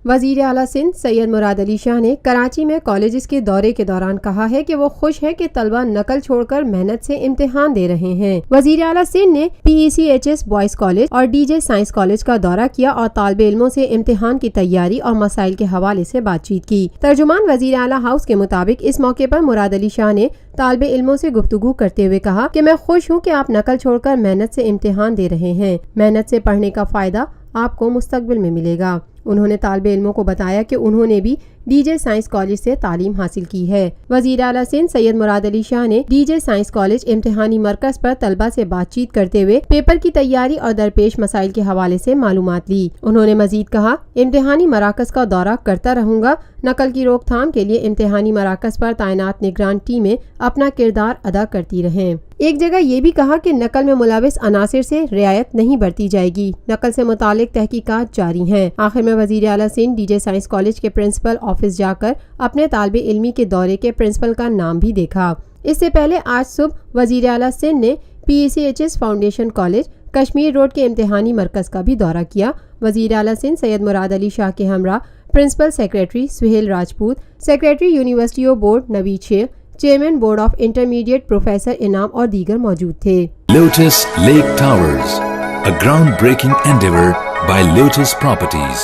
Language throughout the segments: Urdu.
وزیر اعلیٰ سندھ سید مراد علی شاہ نے کراچی میں کالجز کے دورے کے دوران کہا ہے کہ وہ خوش ہے کہ طلبہ نقل چھوڑ کر محنت سے امتحان دے رہے ہیں۔ وزیر اعلیٰ سندھ نے PECHS بوائز کالج اور DJ سائنس کالج کا دورہ کیا اور طالب علموں سے امتحان کی تیاری اور مسائل کے حوالے سے بات چیت کی۔ ترجمان وزیر اعلیٰ ہاؤس کے مطابق اس موقع پر مراد علی شاہ نے طالب علموں سے گفتگو کرتے ہوئے کہا کہ میں خوش ہوں کہ آپ نقل چھوڑ کر محنت سے امتحان دے رہے ہیں۔ محنت سے پڑھنے کا فائدہ آپ کو مستقبل میں ملے گا۔ انہوں نے طالب علموں کو بتایا کہ انہوں نے بھی DJ سائنس کالج سے تعلیم حاصل کی ہے۔ وزیر اعلیٰ سندھ سید مراد علی شاہ نے DJ سائنس کالج امتحانی مرکز پر طلبہ سے بات چیت کرتے ہوئے پیپر کی تیاری اور درپیش مسائل کے حوالے سے معلومات لی۔ انہوں نے مزید کہا، امتحانی مراکز کا دورہ کرتا رہوں گا۔ نقل کی روک تھام کے لیے امتحانی مراکز پر تعینات نگران ٹیمیں اپنا کردار ادا کرتی رہیں۔ ایک جگہ یہ بھی کہا کہ نقل میں ملوث عناصر سے رعایت نہیں برتی جائے گی۔ نقل سے متعلق تحقیقات جاری ہیں۔ آخر میں وزیر اعلیٰ سندھ DJ سائنس کالج کے پرنسپل آفس جا کر اپنے طالب علمی کے دورے کے پرنسپل کا نام بھی دیکھا۔ اس سے پہلے آج صبح وزیر اعلیٰ سندھ نے PECHS foundation college Kashmir road کے امتحانی مرکز کا بھی دورہ کیا۔ وزیر اعلیٰ سندھ سید مراد علی شاہ کے ہمراہ principal secretary Sohail Rajput, secretary یونیورسٹیوں board Naveed Sheikh, chairman board of intermediate professor Inam اور دیگر موجود تھے۔ Lotus Lake Towers, a groundbreaking endeavor by Lotus Properties۔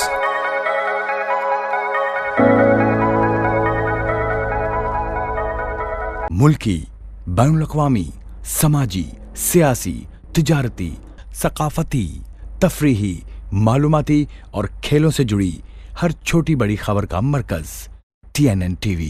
ملکی، بین الاقوامی، سماجی، سیاسی، تجارتی، ثقافتی، تفریحی، معلوماتی اور کھیلوں سے جڑی ہر چھوٹی بڑی خبر کا مرکز TNN TV۔